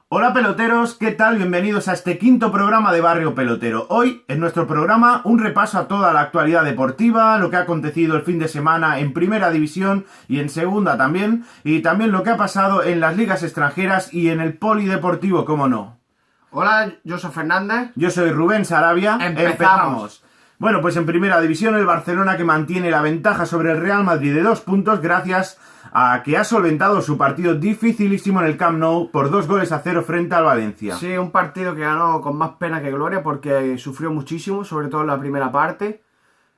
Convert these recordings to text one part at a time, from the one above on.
Hola peloteros, ¿qué tal? Bienvenidos a este quinto programa de Barrio Pelotero. Hoy, en nuestro programa, un repaso a toda la actualidad deportiva, lo que ha acontecido el fin de semana en Primera División y en Segunda también, y también lo que ha pasado en las ligas extranjeras y en el polideportivo, cómo no. Hola, yo soy Fernández. Yo soy Rubén Sarabia. Empezamos. Bueno, pues en Primera División el Barcelona que mantiene la ventaja sobre el Real Madrid de 2 puntos gracias a que ha solventado su partido dificilísimo en el Camp Nou por 2-0 frente al Valencia. Sí, un partido que ganó con más pena que gloria porque sufrió muchísimo, sobre todo en la primera parte.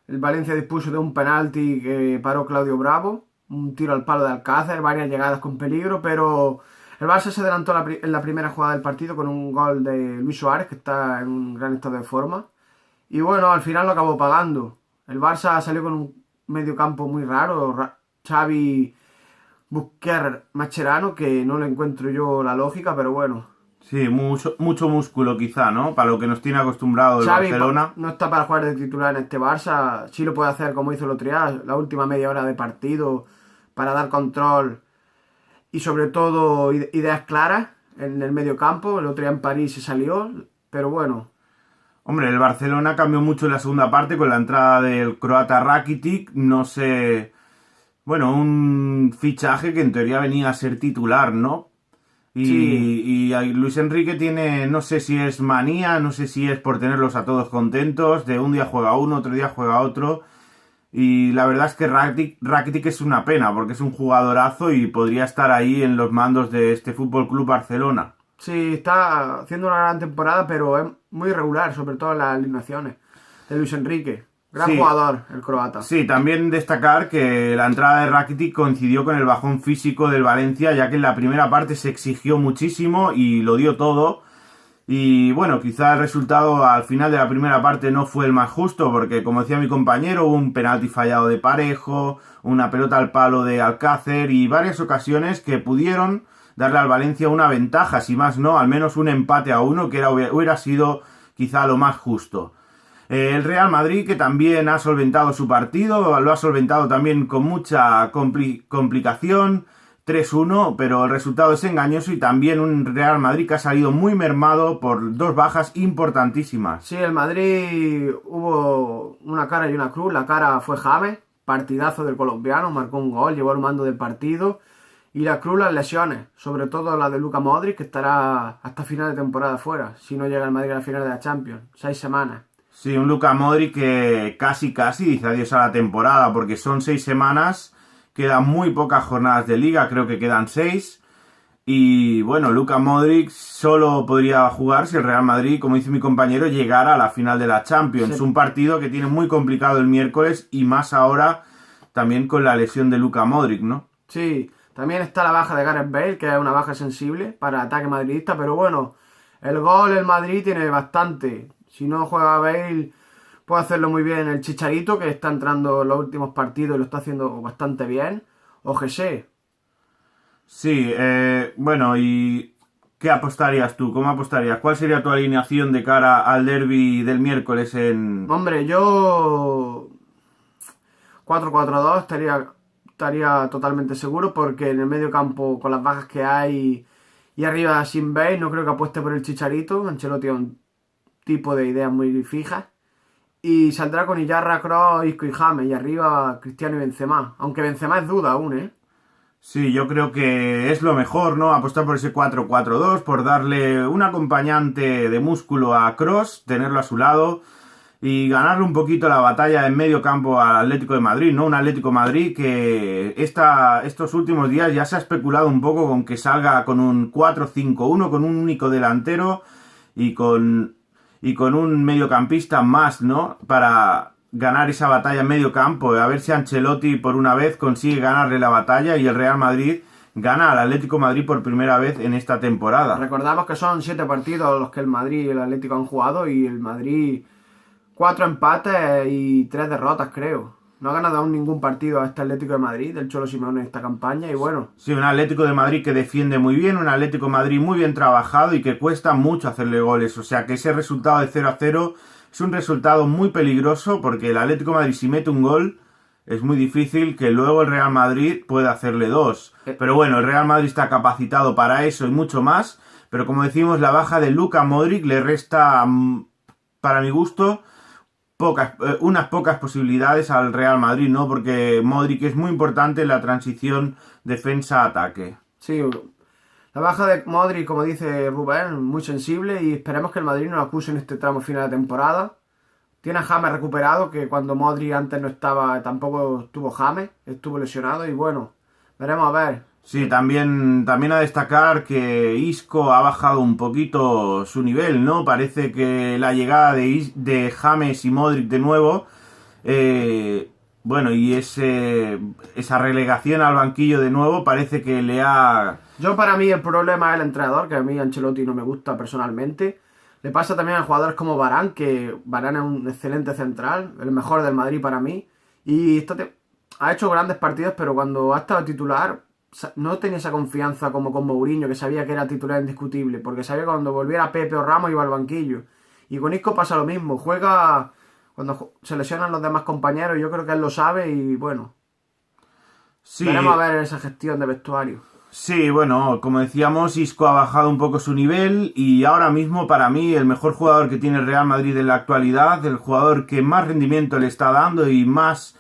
El Valencia dispuso de un penalti que paró Claudio Bravo, un tiro al palo de Alcácer, varias llegadas con peligro, pero el Barça se adelantó en la primera jugada del partido con un gol de Luis Suárez, que está en un gran estado de forma. Y bueno, al final lo acabó pagando. El Barça salió con un medio campo muy raro, Xavi, Busquets, Mascherano, que no le encuentro yo la lógica, pero bueno. Sí, mucho músculo quizá, ¿no? Para lo que nos tiene acostumbrado el Xavi Barcelona. no está para jugar de titular en este Barça. Sí lo puede hacer como hizo el otro día, la última media hora de partido, para dar control y sobre todo ideas claras en el medio campo. El otro día en París se salió, pero bueno. Hombre, el Barcelona cambió mucho en la segunda parte con la entrada del croata Rakitic. No sé... Bueno, un fichaje que en teoría venía a ser titular, ¿no? Sí, Y Luis Enrique tiene, no sé si es manía, no sé si es por tenerlos a todos contentos, de un día juega uno, otro día juega otro. Y la verdad es que Rakitic es una pena, porque es un jugadorazo y podría estar ahí en los mandos de este Fútbol Club Barcelona. sí, está haciendo una gran temporada, pero es muy irregular, sobre todo en las alineaciones de Luis Enrique. Gran Sí, jugador, el croata. sí, también destacar que la entrada de Rakitic coincidió con el bajón físico del Valencia, ya que en la primera parte se exigió muchísimo y lo dio todo. Y bueno, quizá el resultado al final de la primera parte no fue el más justo, porque como decía mi compañero, hubo un penalti fallado de Parejo, una pelota al palo de Alcácer y varias ocasiones que pudieron darle al Valencia una ventaja, si más no, al menos un empate a uno, que hubiera sido quizá lo más justo. El Real Madrid, que también ha solventado su partido, lo ha solventado también con mucha complicación, 3-1, pero el resultado es engañoso y también un Real Madrid que ha salido muy mermado por dos bajas importantísimas. Sí, el Madrid hubo una cara y una cruz. La cara fue James, partidazo del colombiano, marcó un gol, llevó el mando del partido. Y la cruz, las lesiones, sobre todo la de Luka Modric, que estará hasta final de temporada fuera, si no llega el Madrid a la final de la Champions. 6 semanas. Sí, un Luka Modric que casi dice adiós a la temporada porque son 6 semanas, quedan muy pocas jornadas de liga, creo que quedan 6. Y bueno, Luka Modric solo podría jugar si el Real Madrid, como dice mi compañero, llegara a la final de la Champions. Sí. Un partido que tiene muy complicado el miércoles y más ahora también con la lesión de Luka Modric, ¿no? Sí, también está la baja de Gareth Bale, que es una baja sensible para el ataque madridista, pero bueno, el gol el Madrid tiene bastante. Si no juega Bale, puede hacerlo muy bien el Chicharito, que está entrando en los últimos partidos y lo está haciendo bastante bien, o José. Sí, bueno, ¿y qué apostarías tú? ¿Cómo apostarías? ¿Cuál sería tu alineación de cara al derbi del miércoles en... Hombre, yo 4-4-2 estaría totalmente seguro porque en el medio campo, con las bajas que hay y arriba sin Bale, no creo que apueste por el Chicharito. Ancelotti es un tipo de ideas muy fijas. Y saldrá con Iyarra, Kroos, Isco y James. Y arriba Cristiano y Benzema. Aunque Benzema es duda aún, ¿eh? Sí, yo creo que es lo mejor, ¿no? Apostar por ese 4-4-2, por darle un acompañante de músculo a Kroos, tenerlo a su lado y ganarle un poquito la batalla en medio campo al Atlético de Madrid, ¿no? Un Atlético de Madrid que estos últimos días ya se ha especulado un poco con que salga con un 4-5-1, con un único delantero y con un mediocampista más, ¿no? Para ganar esa batalla en medio campo. A ver si Ancelotti por una vez consigue ganarle la batalla y el Real Madrid gana al Atlético de Madrid por primera vez en esta temporada. Recordamos que son 7 partidos los que el Madrid y el Atlético han jugado. Y el Madrid 4 empates y 3 derrotas, creo. No ha ganado aún ningún partido a este Atlético de Madrid, del Cholo Simeone en esta campaña. Y bueno, Sí, un Atlético de Madrid que defiende muy bien, un Atlético de Madrid muy bien trabajado y que cuesta mucho hacerle goles. O sea que ese resultado de 0-0 es un resultado muy peligroso porque el Atlético de Madrid, si mete un gol, es muy difícil que luego el Real Madrid pueda hacerle dos. Pero bueno, el Real Madrid está capacitado para eso y mucho más. pero como decimos, la baja de Luka Modric le resta, para mi gusto, unas pocas posibilidades al Real Madrid, ¿no? Porque Modric es muy importante en la transición defensa-ataque. Sí, la baja de Modric, como dice Rubén, muy sensible y esperemos que el Madrid no lo acuse en este tramo final de temporada. Tiene a James recuperado, que cuando Modric antes no estaba, tampoco estuvo James, estuvo lesionado y bueno, veremos a ver. Sí, también a destacar que Isco ha bajado un poquito su nivel, ¿no? Parece que la llegada de James y Modric de nuevo, bueno, y esa relegación al banquillo de nuevo parece que le ha... Yo para mí el problema es el entrenador, que a mí Ancelotti no me gusta personalmente. Le pasa también a jugadores como Varane, que Varane es un excelente central, el mejor del Madrid para mí. Y ha hecho grandes partidos, pero cuando ha estado titular no tenía esa confianza como con Mourinho, que sabía que era titular indiscutible, porque sabía que cuando volviera Pepe o Ramos iba al banquillo. Y con Isco pasa lo mismo, juega cuando se lesionan los demás compañeros, yo creo que él lo sabe y bueno, Sí, veremos a ver esa gestión de vestuario. sí, bueno, como decíamos, Isco ha bajado un poco su nivel y ahora mismo para mí el mejor jugador que tiene el Real Madrid en la actualidad, el jugador que más rendimiento le está dando y más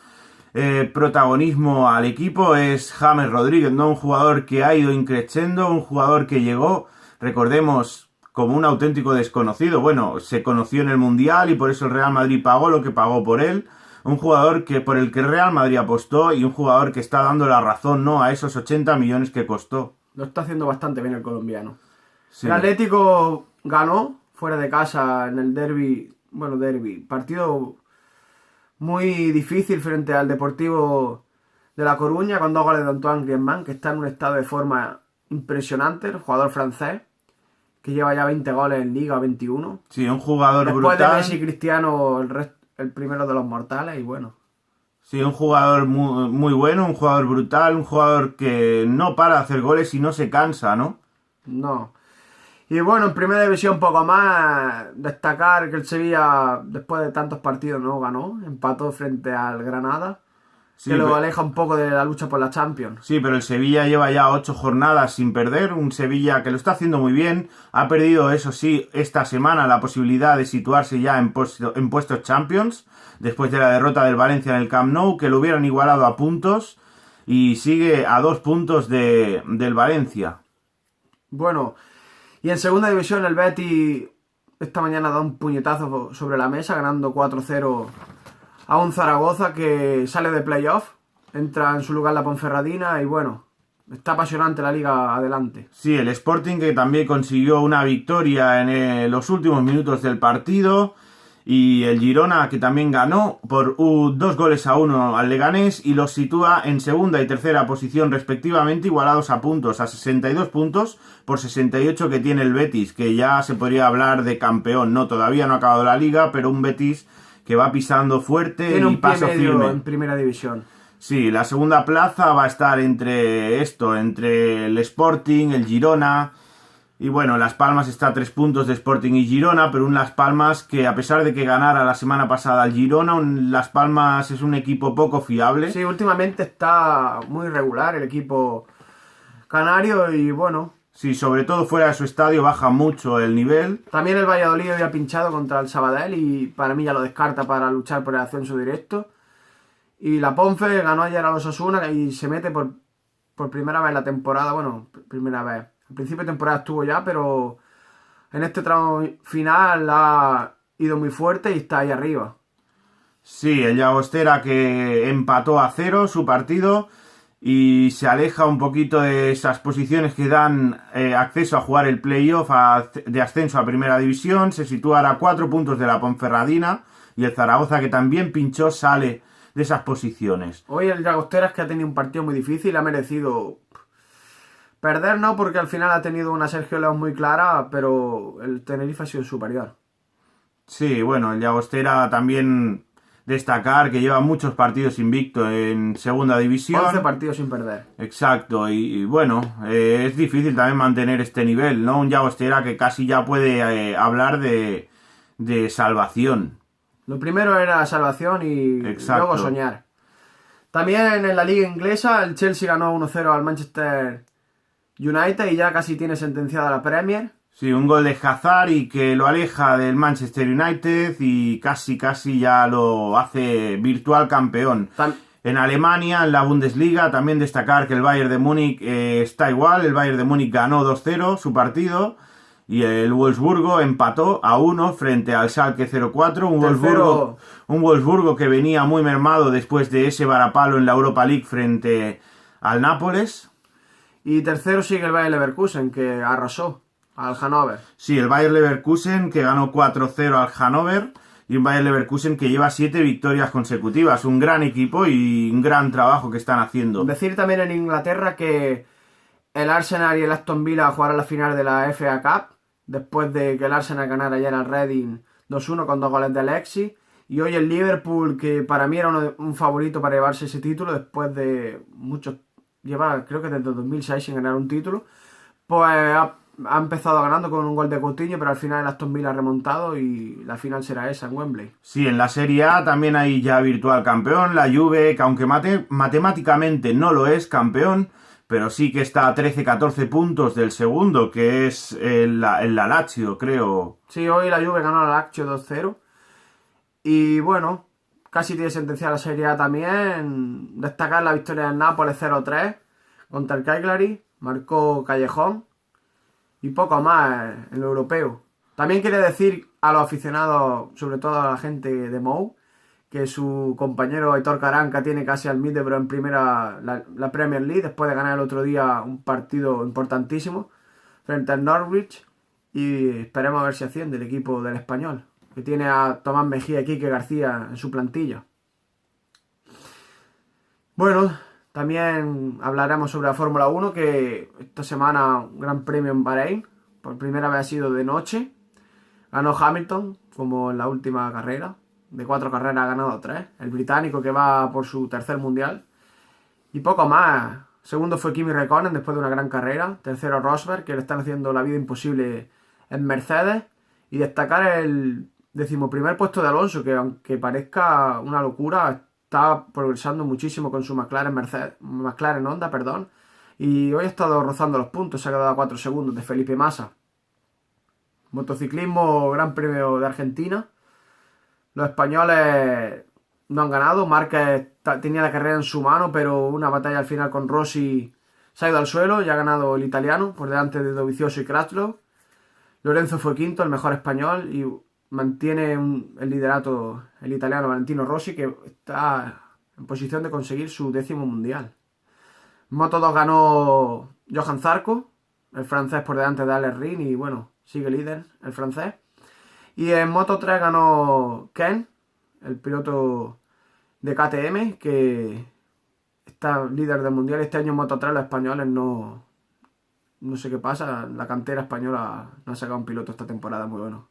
protagonismo al equipo es James Rodríguez, ¿no? Un jugador que ha ido increciendo, un jugador que llegó, recordemos, como un auténtico desconocido. Bueno, se conoció en el Mundial y por eso el Real Madrid pagó lo que pagó por él. Un jugador por el que el Real Madrid apostó y un jugador que está dando la razón, ¿no? A esos 80 millones que costó. Lo está haciendo bastante bien el colombiano. Sí. El Atlético ganó fuera de casa en el partido muy difícil frente al Deportivo de La Coruña con 2 goles de Antoine Griezmann, que está en un estado de forma impresionante, el jugador francés, que lleva ya 20 goles en Liga, 21. Sí, un jugador Después brutal. de Messi y Cristiano, el primero de los mortales y bueno. Sí, un jugador muy, muy bueno, un jugador brutal, un jugador que no para de hacer goles y no se cansa, ¿no? No. Y bueno, en primera división poco más, destacar que el Sevilla, después de tantos partidos, no ganó, empató frente al Granada, Sí, que lo aleja un poco de la lucha por la Champions. sí, pero el Sevilla lleva ya 8 jornadas sin perder, un Sevilla que lo está haciendo muy bien, ha perdido, eso sí, esta semana la posibilidad de situarse ya en puestos Champions, después de la derrota del Valencia en el Camp Nou, que lo hubieran igualado a puntos, y sigue a 2 puntos del Valencia. Bueno, y en segunda división el Betis esta mañana da un puñetazo sobre la mesa, ganando 4-0 a un Zaragoza que sale de playoff, entra en su lugar la Ponferradina y bueno, está apasionante la liga adelante. Sí, el Sporting que también consiguió una victoria en los últimos minutos del partido. Y el Girona que también ganó por 2-1 al Leganés y los sitúa en segunda y tercera posición respectivamente, igualados a puntos, a 62 puntos por 68 que tiene el Betis, que ya se podría hablar de campeón, ¿no? Todavía no ha acabado la liga, pero un Betis que va pisando fuerte Tiene y un paso pie medio firme. en primera división. Sí, la segunda plaza va a estar entre el Sporting, el Girona. Y bueno, Las Palmas está a 3 puntos de Sporting y Girona, pero un Las Palmas que a pesar de que ganara la semana pasada al Girona, Las Palmas es un equipo poco fiable. Sí, últimamente está muy regular el equipo canario y bueno. Sí, sobre todo fuera de su estadio baja mucho el nivel. También el Valladolid había pinchado contra el Sabadell y para mí ya lo descarta para luchar por el ascenso directo. Y la Ponfe ganó ayer a los Osasuna y se mete por primera vez en la temporada, bueno, primera vez. Al principio de temporada estuvo ya, pero en este tramo final ha ido muy fuerte y está ahí arriba. Sí, el Llagostera que empató a 0 su partido y se aleja un poquito de esas posiciones que dan acceso a jugar el playoff de ascenso a primera división. Se sitúa a 4 puntos de la Ponferradina y el Zaragoza que también pinchó sale de esas posiciones. Hoy el Llagosteras que ha tenido un partido muy difícil, ha merecido perder, no, porque al final ha tenido una Sergio León muy clara, pero el Tenerife ha sido superior. Sí, bueno, el Llagostera también destacar que lleva muchos partidos invicto en segunda división. 11 partidos sin perder. Exacto, y bueno, es difícil también mantener este nivel, ¿no? Un Llagostera que casi ya puede hablar de salvación. Lo primero era salvación y Exacto. luego soñar. También en la liga inglesa el Chelsea ganó 1-0 al Manchester United y ya casi tiene sentenciada la Premier. Sí, un gol de Hazard y que lo aleja del Manchester United y casi ya lo hace virtual campeón. En Alemania, en la Bundesliga, también destacar que el Bayern de Múnich está igual. El Bayern de Múnich ganó 2-0 su partido y el Wolfsburgo empató a 1 frente al Schalke 04. Un Wolfsburgo que venía muy mermado después de ese varapalo en la Europa League frente al Nápoles. Y tercero sigue el Bayer Leverkusen, que arrasó al Hannover. Sí, el Bayer Leverkusen que ganó 4-0 al Hannover y un Bayer Leverkusen que lleva 7 victorias consecutivas. Un gran equipo y un gran trabajo que están haciendo. Decir también en Inglaterra que el Arsenal y el Aston Villa jugaron la final de la FA Cup después de que el Arsenal ganara ayer al Reading 2-1 con 2 goles de Alexis. Y hoy el Liverpool, que para mí era un favorito para llevarse ese título después de muchos... Lleva, creo que desde 2006 sin ganar un título, pues ha empezado ganando con un gol de Coutinho, pero al final el Aston Villa ha remontado y la final será esa en Wembley. Sí, en la Serie A también hay ya virtual campeón, la Juve, que aunque matemáticamente no lo es campeón, pero sí que está a 13-14 puntos del segundo, que es la Lazio, creo. Sí, hoy la Juve ganó a la Lazio 2-0 y bueno, casi tiene sentenciada la Serie A también. Destacar la victoria del Nápoles 0-3 contra el Cagliari, marcó Callejón y poco más en lo europeo. También quiere decir a los aficionados, sobre todo a la gente de Mou, que su compañero Aitor Karanka tiene casi al Middlesbrough en primera la Premier League después de ganar el otro día un partido importantísimo frente al Norwich y esperemos a ver si asciende el equipo del Español, que tiene a Tomás Mejía y Quique García en su plantilla. Bueno, también hablaremos sobre la Fórmula 1, que esta semana un gran premio en Bahrein, por primera vez ha sido de noche. Ganó Hamilton, como en la última carrera. De 4 carreras ha ganado 3. El británico que va por su tercer mundial. Y poco más. Segundo fue Kimi Räikkönen después de una gran carrera. Tercero Rosberg, que le están haciendo la vida imposible en Mercedes. Y destacar el 11º puesto de Alonso, que aunque parezca una locura, está progresando muchísimo con su McLaren Honda, perdón. Y hoy ha estado rozando los puntos, se ha quedado a 4 segundos de Felipe Massa. Motociclismo, Gran Premio de Argentina. Los españoles no han ganado. Márquez tenía la carrera en su mano, pero una batalla al final con Rossi se ha ido al suelo y ha ganado el italiano por delante de Dovizioso y Crutchlow. Lorenzo fue quinto, el mejor español, y mantiene el liderato el italiano Valentino Rossi, que está en posición de conseguir su 10º mundial. Moto 2 ganó Johan Zarco, el francés, por delante de Alex Rins, y bueno, sigue líder el francés. Y en Moto 3 ganó Ken, el piloto de KTM, que está líder del mundial. Este año en Moto 3 los españoles no sé qué pasa, la cantera española no ha sacado un piloto esta temporada muy bueno.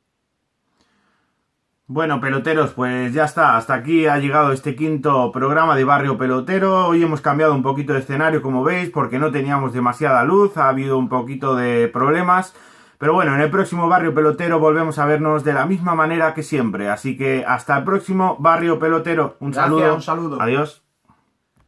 Bueno, peloteros, pues ya está. Hasta aquí ha llegado este 5º programa de Barrio Pelotero. Hoy hemos cambiado un poquito de escenario, como veis, porque no teníamos demasiada luz. Ha habido un poquito de problemas. Pero bueno, en el próximo Barrio Pelotero volvemos a vernos de la misma manera que siempre. Así que hasta el próximo Barrio Pelotero. Un saludo. Un saludo. Adiós.